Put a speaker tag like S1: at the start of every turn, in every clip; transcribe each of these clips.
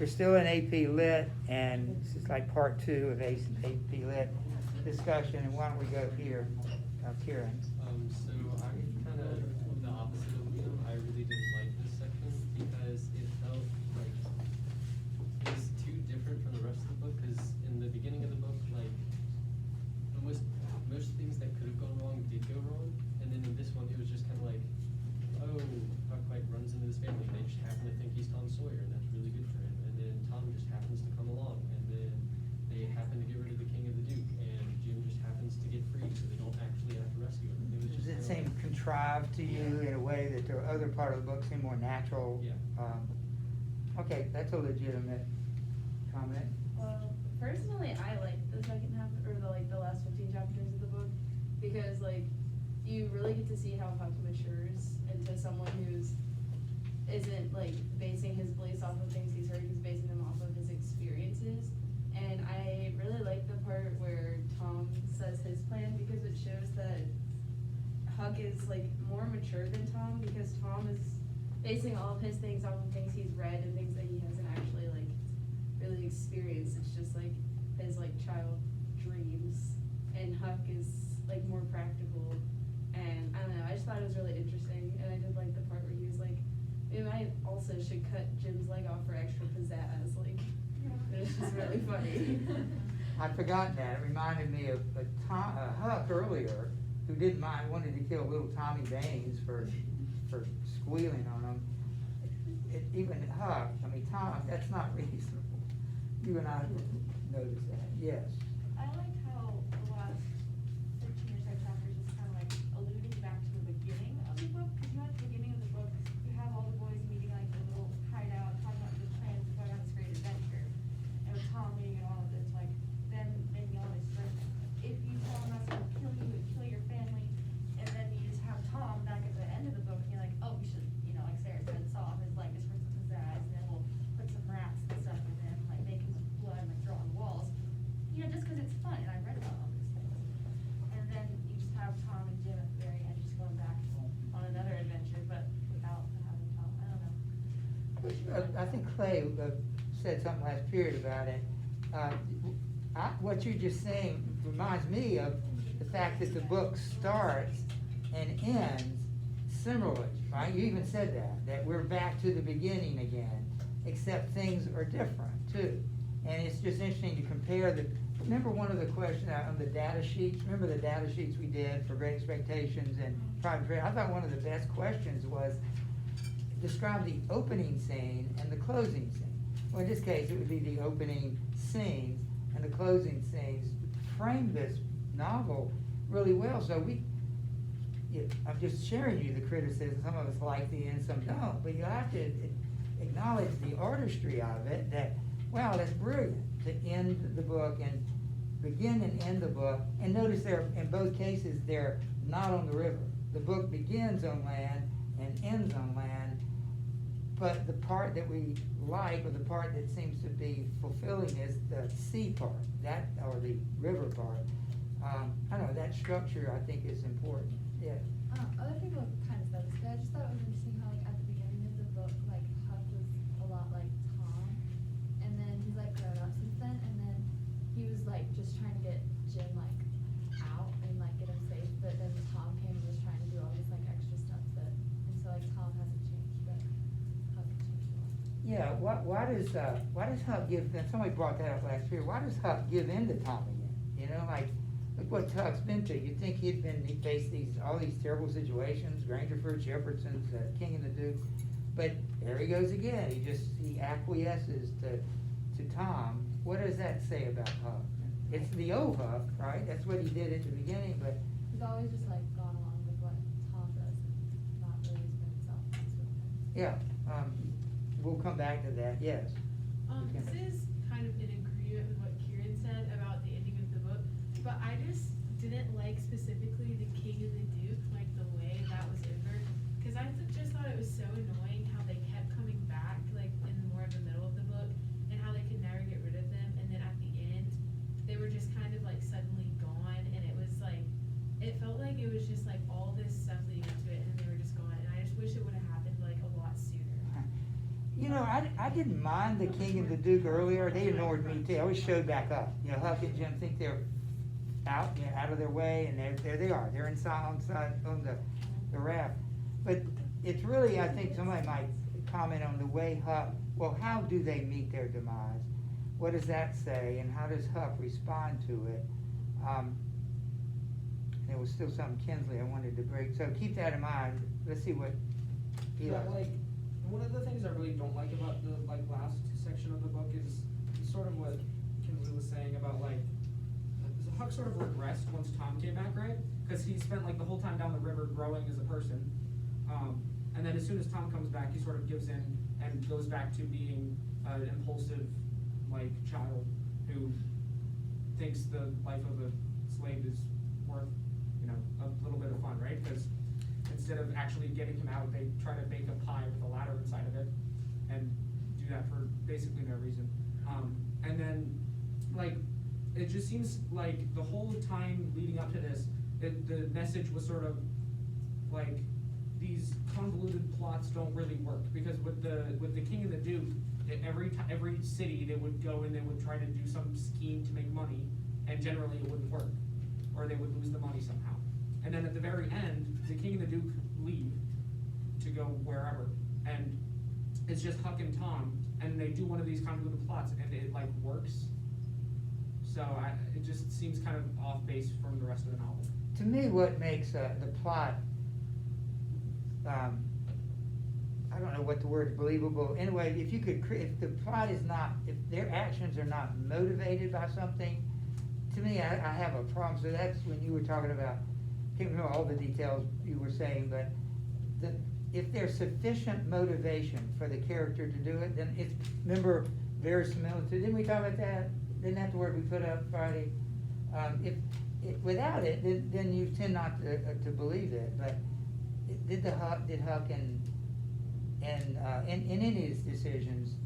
S1: We're still in AP Lit, and this is like part 2 of AP Lit discussion, and why don't we go here, Kieran?
S2: So I'm kind of the opposite of Liam. I really didn't like this section because it felt like it was too different from the rest of the book, because in the beginning of the book, like, most things that could have gone wrong did go wrong, and then in this one, it was just kind of like, oh, Huck like runs into this family, and they just happen to think he's Tom Sawyer, and that's really good for him, and then Tom just happens to come along, and then they happen to get rid of the king of the Duke, and Jim just happens to get free, so they don't actually have to rescue him. It was just
S1: Does it
S2: kinda
S1: seem
S2: like,
S1: contrived to you in a way that the other part of the book seemed more natural?
S2: Yeah.
S1: Okay, that's a legitimate comment.
S3: Well, personally, I like the second half, or the last 15 chapters of the book, because like you really get to see how Huck matures into someone who's isn't like basing his beliefs off of things he's heard, he's basing them off of his experiences. And I really like the part where Tom says his plan, because it shows that Huck is like more mature than Tom, because Tom is basing all of his things off of things he's read and things that he hasn't actually like really experienced. It's just like his like child dreams, and Huck is like more practical. And I don't know, I just thought it was really interesting, and I did like the part where he was like, maybe I also should cut Jim's leg off for extra pizzazz. Like, it was just really funny.
S1: I'd forgotten that. It reminded me of Huck earlier, who didn't mind, wanted to kill little Tommy Baines for squealing on him. Even Huck, I mean, Tom, that's not reasonable. You and I noticed that, yes.
S4: I liked how the last 15 or so chapters is kind of like alluding back to the beginning of the book, because you know at the beginning of the book, you have all the boys meeting like a little hideout, talking about the plans to go on this great adventure, and with Tom meeting and all of this, like, then making all this stuff. If you tell him that's gonna kill you and kill your family, and then you just have Tom back at the end of the book, and you're like, oh, we should, you know, like Sarah said, saw off his leg just for some pizzazz, and then we'll put some rats and stuff in him, like make him blood, like draw on walls. You know, just because it's fun, and I read about all these things. And then you just have Tom and Jim at the very end just going back on another adventure, but without having Tom. I don't know.
S1: I think Clay said something last period about it. What you're just saying reminds me of the fact that the book starts and ends similarly, right? You even said that we're back to the beginning again, except things are different too. And it's just interesting to compare remember one of the questions on the data sheets, remember the data sheets we did for Great Expectations and Pride and Fear? I thought one of the best questions was, describe the opening scene and the closing scene. Well, in this case, it would be the opening scenes and the closing scenes frame this novel really well. So I'm just sharing you the criticism. Some of us like the end, some don't. But you have to acknowledge the artistry of it, that, wow, that's brilliant to end the book and begin and end the book. And notice in both cases, they're not on the river. The book begins on land and ends on land, but the part that we like, or the part that seems to be fulfilling, is the sea part, or the river part. I don't know, that structure I think is important, yeah.
S5: Other people have kind of said this, but I just thought it was interesting how, like, at the beginning of the book, like, Huck was a lot like Tom, and then he's, like, grown up since then, and then he was, like, just trying to get Jim, like, out and, like, get him safe, but then Tom came and was trying to do all this, like, extra stuff, and so, like, Tom hasn't changed, but Huck has changed a lot.
S1: Yeah, why does Huck give, and somebody brought that up last year, why does Huck give in to Tom again? You know, like, look what Huck's been through. You'd think he faced all these terrible situations, Grangerford, Jefferson's, King and the Duke, but there he goes again. He acquiesces to Tom. What does that say about Huck? It's the old Huck, right? That's what he did at the beginning, but
S5: He's always just, like, gone along with what Tom does and not really been selfless with him.
S1: yeah, we'll come back to that, yes.
S6: This is kind of in agreement with what Kieran said about the ending of the book, but I just didn't like specifically the King and the Duke, like the way that was over, because I just thought it was so annoying how they kept coming back, like in more of the middle of the book, and how they could never get rid of them, and then at the end, they were just kind of like suddenly gone, and it was like, it felt like it was just like all this stuff leading up to it, and then they were just gone, and I just wish it would have happened like a lot sooner.
S1: You know, I didn't mind the King and the Duke earlier, they ignored me too, I always showed back up, you know, Huck and Jim think they're out, you know, out of their way, and there they are, they're inside, on the raft. But it's really, I think somebody might comment on the way Huck, well, how do they meet their demise? What does that say, and how does Huck respond to it? There was still something Kinsley I wanted to break, so keep that in mind, let's see what
S7: Yeah,
S1: Eli.
S7: like, one of the things I really don't like about the, like, last section of the book is sort of what Kinsley was saying about, like, Huck sort of regressed once Tom came back, right? Cause he spent, like, the whole time down the river growing as a person. And then as soon as Tom comes back, he sort of gives in and goes back to being an impulsive, like, child who thinks the life of a slave is worth, you know, a little bit of fun, right? Cause instead of actually getting him out, they try to bake a pie with a ladder inside of it and do that for basically no reason. And then, like, it just seems like the whole time leading up to this, the message was sort of like, these convoluted plots don't really work, because with the King and the Duke, every city they would go and they would try to do some scheme to make money, and generally it wouldn't work, or they would lose the money somehow. And then at the very end, the King and the Duke leave to go wherever, and it's just Huck and Tom, and they do one of these convoluted plots, and it like works. So it just seems kind of off base from the rest of the novel.
S1: To me, what makes the plot, I don't know what the word is, believable. Anyway, if you could, if the plot is not, if their actions are not motivated by something, to me, I have a problem. So that's when you were talking about, can't remember all the details you were saying, but if there's sufficient motivation for the character to do it, then it's, remember, verisimilitude, didn't we talk about that? Isn't that the word we put up Friday? Without it, then you tend not to believe it, but did Huck and in any of his decisions,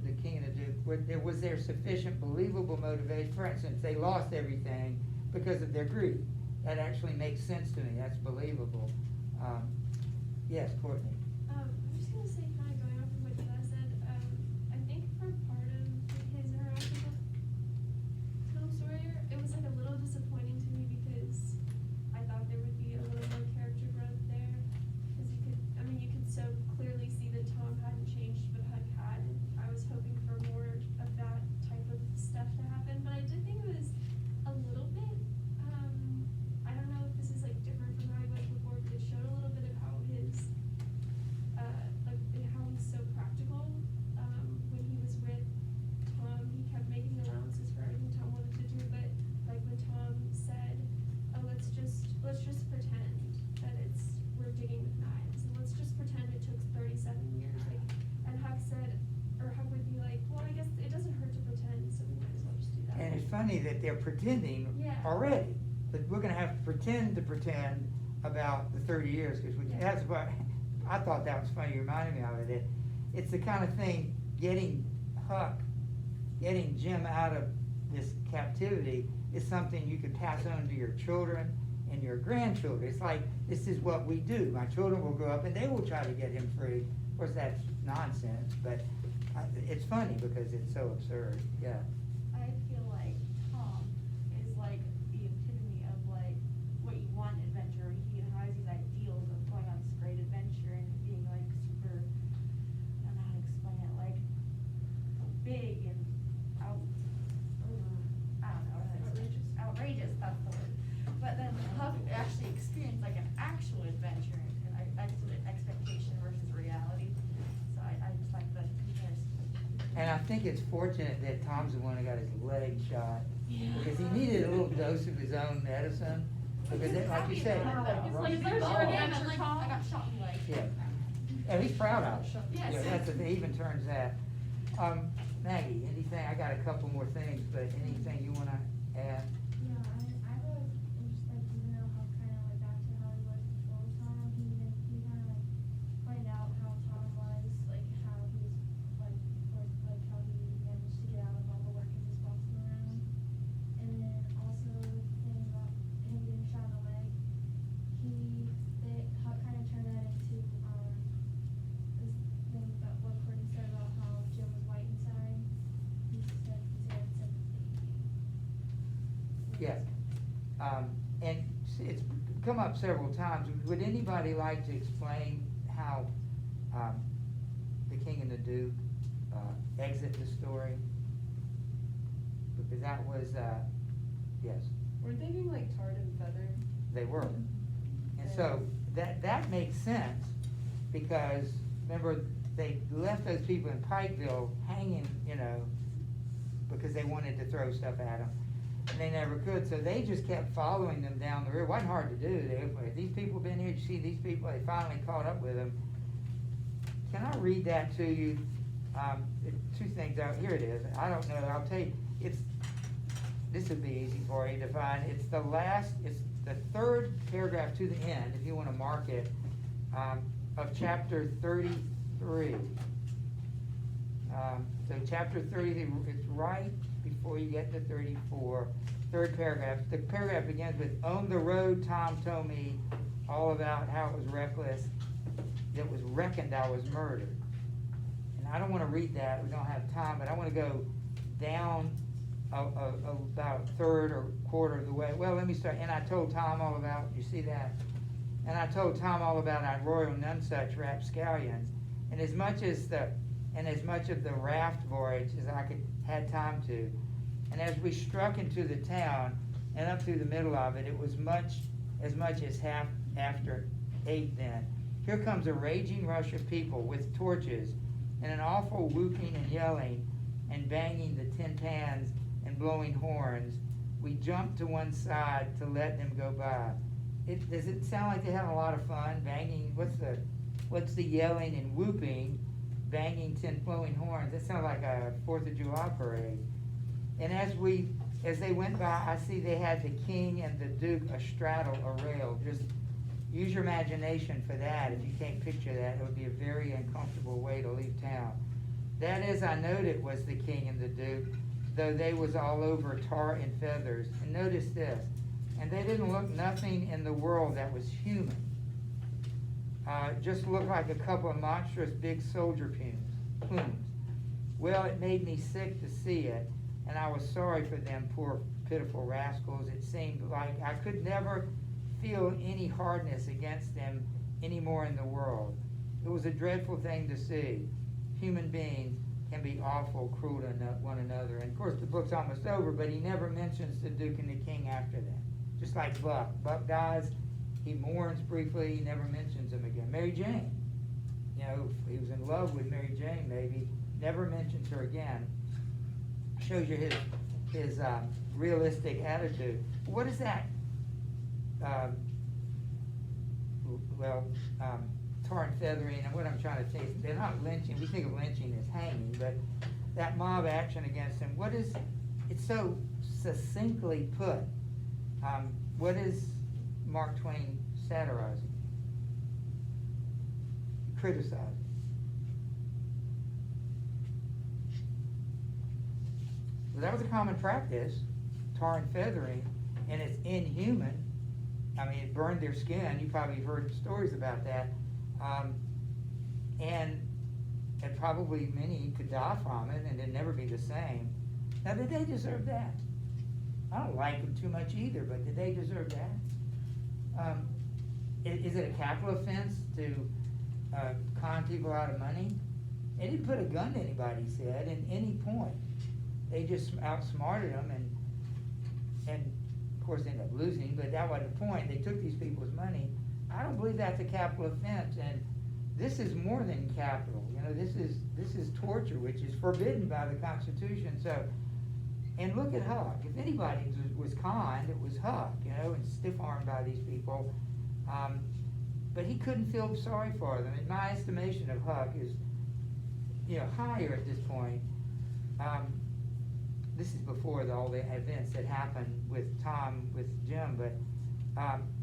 S1: the King and the Duke, was there sufficient believable motivation? For instance, they lost everything because of their greed. That actually makes sense to me, that's believable. Yes, Courtney?
S8: I'm just gonna say, kind of going off of what Eli said, I think for part of his interaction with Tom Sawyer, it was like a little disappointing to me because I thought there would be a little more character growth there. Cause you could so clearly see that Tom hadn't changed, but Huck had, and I was hoping for more of that type of stuff to happen, but I did think it was a little bit, I don't know if this is like different from how he was before, but it showed a little bit of how his, how he's so practical. When he was with Tom, he kept making allowances for everything Tom wanted to do, but like when Tom said, oh, let's just pretend that we're digging with knives, and let's just pretend it took 37 years, like, and Huck said, or Huck would be like, well, I guess it doesn't hurt to pretend, so we might as well just do that.
S1: And it's funny that they're pretending
S8: Yeah.
S1: already, but we're gonna have to pretend about the 30 years, because that's what, I thought that was funny, you reminded me of it. It's the kind of thing, getting Jim out of this captivity is something you could pass on to your children and your grandchildren. It's like, this is what we do. My children will grow up and they will try to get him free. Of course, that's nonsense, but it's funny because it's so absurd, yeah.
S4: I feel like Tom is like the epitome of like what you want in adventure. He has these ideals of going on this great adventure and being like super, I don't know how to explain it, like big and I don't know how to explain it. Outrageous, that's the word. But then Huck actually experienced like an actual adventure and expectation versus reality. So I just like the comparison.
S1: And I think it's fortunate that Tom's the one that got his leg shot, because he needed a little dose of his own medicine, because like you said.
S4: It's like, there's your adventure, Tom. I got shot in the leg.
S1: Yeah, and he's proud of it.
S4: Yes.
S1: Yeah, that's, he even turns that. Maggie, anything, I got a couple more things, but anything you wanna add?
S5: Yeah, I was interested, even though how kind of went back to how he was before Tom, he kind of like pointed out how Tom was, like how he's like how he managed to get out of all the work and just walking around. And then also the thing about him getting shot in the leg, Huck kind of turned that into this thing about what Courtney said about how
S1: yes. And it's come up several times. Would anybody like to explain how, the King and the Duke, exit the story? Because that was, yes,
S3: Weren't they being like tarred and feathered?
S1: they were. And so, that makes sense, because, remember, they left those people in Pikeville hanging, you know, because they wanted to throw stuff at them. And they never could, so they just kept following them down the river. It wasn't hard to do. These people been here, you see these people, they finally caught up with them. Can I read that to you? Two things out, here it is. I don't know, I'll tell you, this would be easy for you to find. It's the third paragraph to the end, if you wanna mark it, of chapter 33. So chapter 33, it's right before you get to 34, third paragraph. The paragraph begins with, on the road, Tom told me all about how it was reckless. It was reckoned I was murdered. And I don't wanna read that, we don't have time, but I wanna go down about a third or quarter of the way. Well, let me start. And I told Tom all about, you see that? And I told Tom all about our Royal Nonesuch rapscallions, and as much of the raft voyage as I had time to. And as we struck into the town and up through the middle of it, it was as much as half after 8 then. Here comes a raging rush of people with torches and an awful whooping and yelling and banging the tin pans and blowing horns. We jumped to one side to let them go by. Does it sound like they had a lot of fun banging? What's the yelling and whooping, banging tin blowing horns? That sounds like a 4th of July parade. And as they went by, I see they had the king and the duke astraddle a rail. Just use your imagination for that. If you can't picture that, it would be a very uncomfortable way to leave town. That is, I knowed it was the king and the duke, though they was all over tar and feathers. And notice this, and they didn't look nothing in the world that was human. Just looked like a couple of monstrous big soldier plumes. Well, it made me sick to see it, and I was sorry for them poor pitiful rascals. It seemed like I could never feel any hardness against them anymore in the world. It was a dreadful thing to see. Human beings can be awful cruel to one another. And of course the book's almost over, but he never mentions the Duke and the King after that. Just like Buck. Buck dies, he mourns briefly, he never mentions him again. Mary Jane, you know, he was in love with Mary Jane maybe, never mentions her again. Shows you his realistic attitude. What is that? Tar and feathering, and what I'm trying to say is they're not lynching. We think of lynching as hanging, but that mob action against him, it's so succinctly put. What is Mark Twain satirizing? Criticizing. Well, that was a common practice, tar and feathering, and it's inhuman. I mean, it burned their skin. You probably heard stories about that. And probably many could die from it and it'd never be the same. Now, did they deserve that? I don't like them too much either, but did they deserve that? Is it a capital offense to con people out of money? They didn't put a gun to anybody, he said, at any point. They just outsmarted them and of course they ended up losing, but that wasn't the point. They took these people's money. I don't believe that's a capital offense, and this is more than capital. You know, this is torture, which is forbidden by the Constitution. So, and look at Huck. If anybody was kind, it was Huck, you know, and stiff-armed by these people. But he couldn't feel sorry for them. In my estimation of Huck is, you know, higher at this point. This is before all the events that happened with Tom, with Jim, but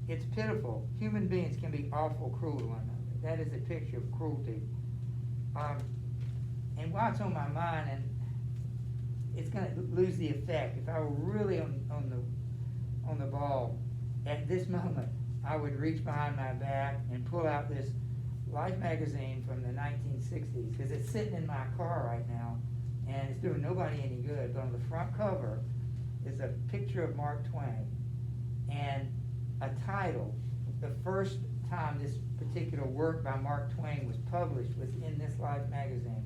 S1: it's pitiful. Human beings can be awful cruel to one another. That is a picture of cruelty. And while it's on my mind, and it's going to lose the effect, if I were really on the ball at this moment, I would reach behind my back and pull out this Life magazine from the 1960s, because it's sitting in my car right now, and it's doing nobody any good. But on the front cover is a picture of Mark Twain and a title. The first time this particular work by Mark Twain was published was in This Life magazine.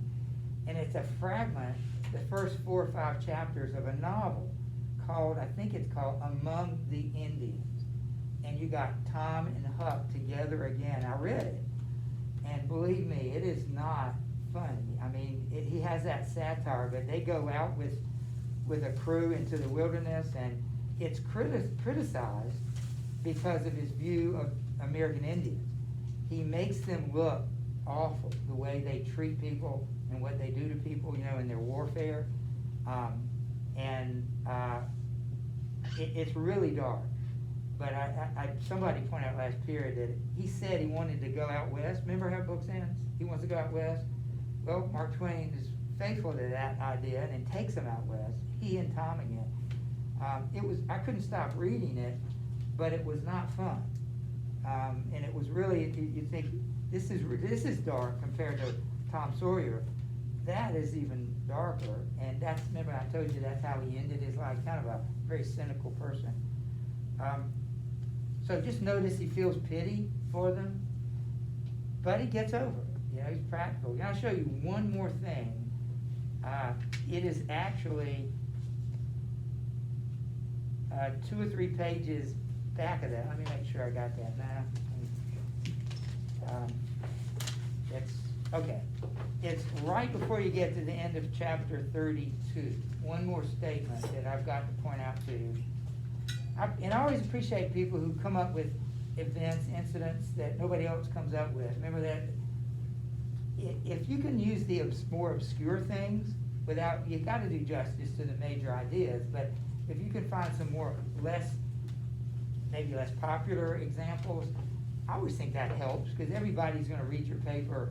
S1: And it's a fragment, the first 4 or 5 chapters of a novel called, I think it's called Among the Indians. And you got Tom and Huck together again. I read it. And believe me, it is not funny. I mean, he has that satire, but they go out with a crew into the wilderness, and it's criticized because of his view of American Indians. He makes them look awful, the way they treat people and what they do to people, you know, in their warfare. It's really dark. But somebody pointed out last period that he said he wanted to go out west. Remember how books ends? He wants to go out west. Well, Mark Twain is faithful to that idea and takes him out west. He and Tom again. I couldn't stop reading it, but it was not fun. And it was really, you think, this is dark compared to Tom Sawyer. That is even darker. And remember I told you that's how he ended his life, kind of a very cynical person. So just notice he feels pity for them, but he gets over it. You know, he's practical. And I'll show you one more thing. It is actually 2 or 3 pages back of that. Let me make sure I got that now. Okay. It's right before you get to the end of chapter 32. One more statement that I've got to point out to you. And I always appreciate people who come up with events, incidents that nobody else comes up with. Remember that? If you can use the more obscure things without, you got to do justice to the major ideas, but if you can find some maybe less popular examples, I always think that helps, because everybody's going to read your paper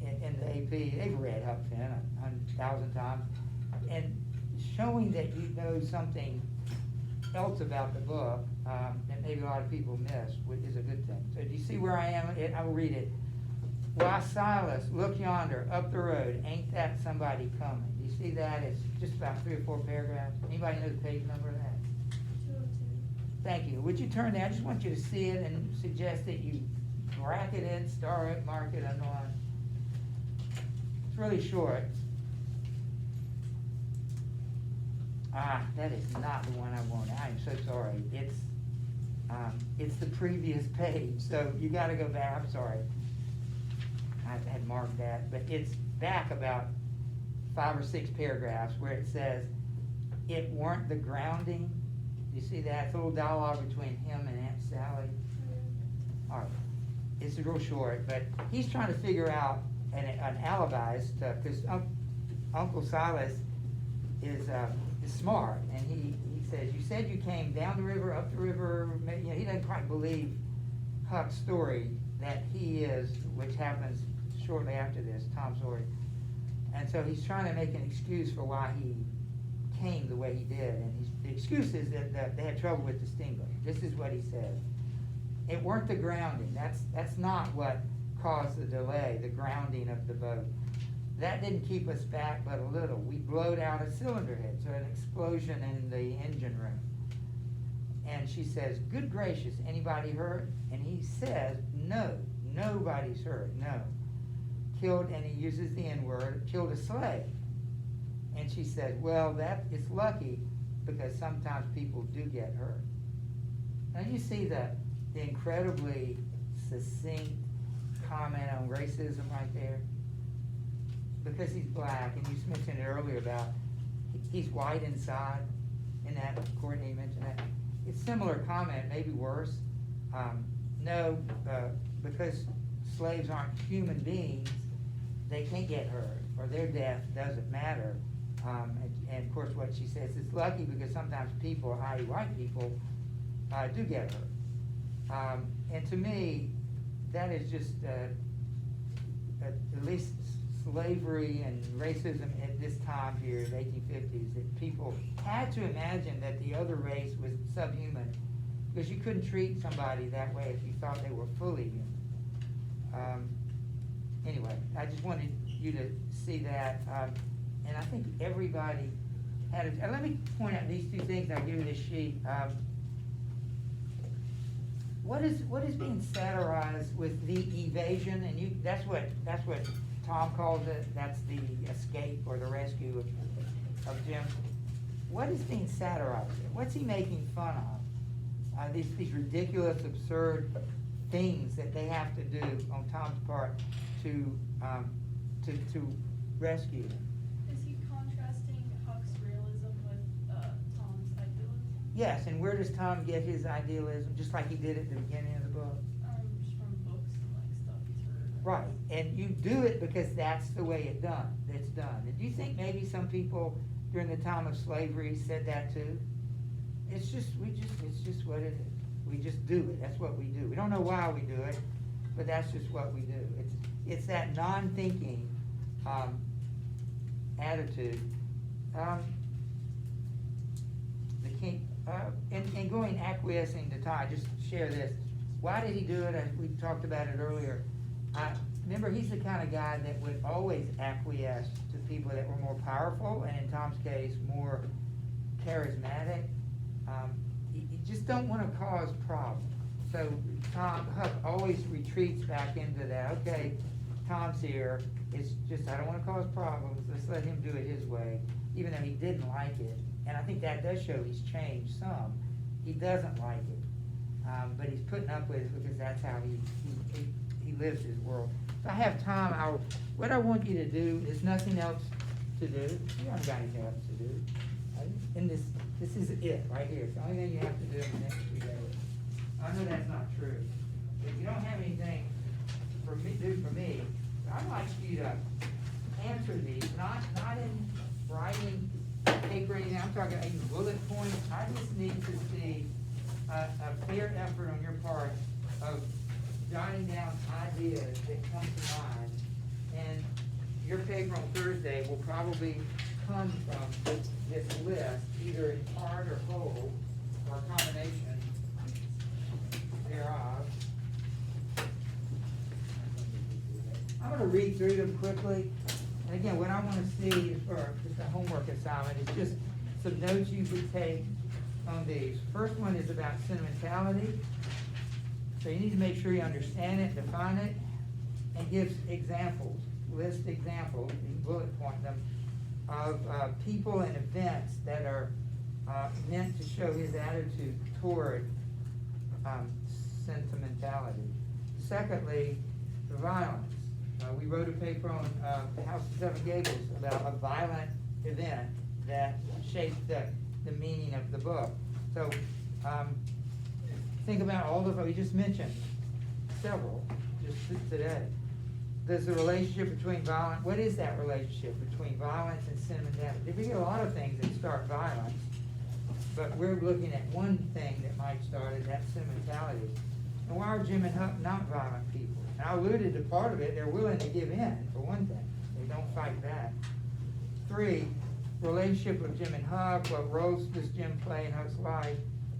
S1: in the AP. They've read Huck Finn 1,000 times. And showing that you know something else about the book that maybe a lot of people miss is a good thing. So do you see where I am? I will read it. Why, Silas, look yonder, up the road, ain't that somebody coming? Do you see that? It's just about 3 or 4 paragraphs. Anybody know the page number of that?
S8: 202.
S1: Thank you. Would you turn there? I just want you to see it and suggest that you bracket it, star it, mark it, underline. It's really short. That is not the one I wanted. I am so sorry. It's the previous page, so you gotta go back. I'm sorry. I had marked that, but it's back about 5 or 6 paragraphs where it says, it weren't the grounding. You see that? It's a little dialogue between him and Aunt Sally. All right. It's real short, but he's trying to figure out an alibi stuff, because Uncle Silas is smart, and he says, you said you came down the river, up the river. You know, he doesn't quite believe Huck's story that he is, which happens shortly after this, Tom Sawyer. And so he's trying to make an excuse for why he came the way he did, and the excuse is that they had trouble with the steamboat. This is what he said. It weren't the grounding. That's not what caused the delay, the grounding of the boat. That didn't keep us back but a little. We blowed out a cylinder head, so an explosion in the engine room. And she says, good gracious, anybody hurt? And he says, no, nobody's hurt, no. Killed, and he uses the N-word, killed a slave. And she said, well, it's lucky, because sometimes people do get hurt. Now you see the incredibly succinct comment on racism right there? Because he's black, and you mentioned it earlier about he's white inside, and that, Courtney mentioned that. It's similar comment, maybe worse. Because slaves aren't human beings, they can't get hurt, or their death doesn't matter. And of course what she says is lucky, because sometimes people, i.e. white people, do get hurt. And to me, that is just, at least slavery and racism at this time here, the 1850s, that people had to imagine that the other race was subhuman, because you couldn't treat somebody that way if you thought they were fully human. Anyway, I just wanted you to see that, and I think everybody let me point out these two things, I'll give you this sheet. What is being satirized with the evasion, and that's what Tom calls it, that's the escape or the rescue of Jim. What is being satirized? What's he making fun of? These ridiculous, absurd things that they have to do on Tom's part to rescue him.
S4: Is he contrasting Huck's realism with Tom's idealism?
S1: Yes, and where does Tom get his idealism, just like he did at the beginning of the book?
S4: Just from books and like stuff he's heard.
S1: Right, and you do it because that's the way it's done. And do you think maybe some people during the time of slavery said that too? It's just what it is. We just do it, that's what we do. We don't know why we do it, but that's just what we do. It's that non-thinking, attitude. The king, and going acquiescing to Ty, just share this. Why did he do it? We talked about it earlier. Remember, he's the kind of guy that would always acquiesce to people that were more powerful, and in Tom's case, more charismatic. You just don't want to cause problems. So Huck always retreats back into that. Okay, Tom's here. It's just, I don't want to cause problems. Let's let him do it his way, even though he didn't like it. And I think that does show he's changed some. He doesn't like it, but he's putting up with it because that's how he lives his world. So I have time. What I want you to do is nothing else to do. You haven't got anything else to do. And this is it right here. It's the only thing you have to do in the next 2 days. I know that's not true. If you don't have anything do for me, I'd like you to answer these, not in writing paper or anything. I'm talking about even bullet points. I just need to see a fair effort on your part of jotting down ideas that come to mind. And your paper on Thursday will probably come from this list, either in part or whole, or a combination thereof. I'm gonna read through them quickly. And again, what I wanna see is for just a homework assignment is just some notes you could take on these. First one is about sentimentality. So you need to make sure you understand it, define it, and gives examples, list examples, and bullet point them, of people and events that are meant to show his attitude toward sentimentality. Secondly, the violence. We wrote a paper on the House of Seven Gables about a violent event that shaped the meaning of the book. So think about all we just mentioned, several, just today. There's a relationship between what is that relationship between violence and sentimentality? We get a lot of things that start violence, but we're looking at one thing that might start it, that's sentimentality. And why are Jim and Huck not violent people? And I alluded to part of it, they're willing to give in, for one thing. They don't fight back. 3, relationship of Jim and Huck, what roles does Jim play in Huck's life?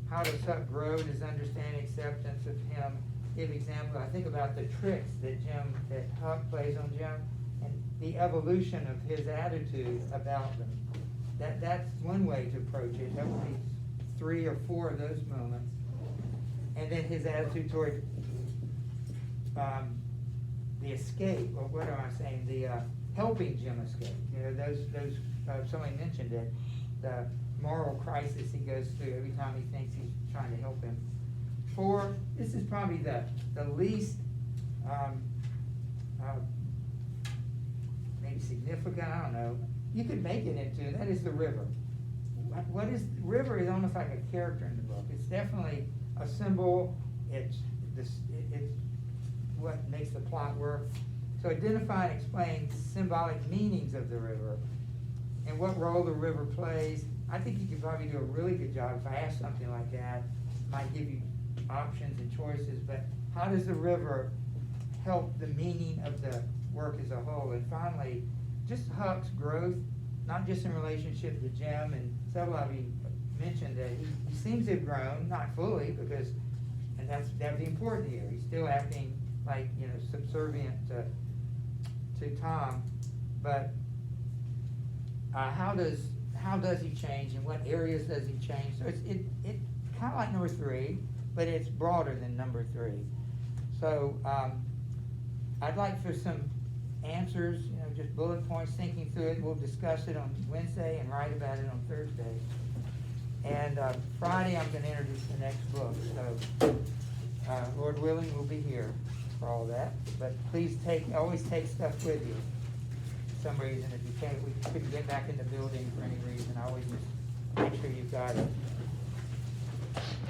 S1: How does Huck grow in his understanding, acceptance of him? Give example, I think about the tricks that Huck plays on Jim, and the evolution of his attitude about them. That's one way to approach it. That would be 3 or 4 of those moments. And then his attitude toward the escape, or what am I saying? The helping Jim escape. You know, those somebody mentioned it. The moral crisis he goes through every time he thinks he's trying to help him. 4, this is probably the least maybe significant, I don't know. You could make it into, that is the river. River is almost like a character in the book. It's definitely a symbol. It's what makes the plot work. So identify and explain symbolic meanings of the river and what role the river plays. I think you could probably do a really good job if I asked something like that. It might give you options and choices, but how does the river help the meaning of the work as a whole? And finally, just Huck's growth, not just in relationship to Jim, and several of you mentioned that he seems to have grown, not fully, because, and that would be important here, he's still acting like, subservient to Tom, but how does how does he change and what areas does he change? So it's kind of like number 3, but it's broader than number 3. So I'd like for some answers, just bullet points, thinking through it. We'll discuss it on Wednesday and write about it on Thursday. And Friday, I'm going to introduce the next book. So Lord willing, we'll be here for all that. But please always take stuff with you. For some reason, if you can't, we couldn't get back in the building for any reason, always just make sure you've got it.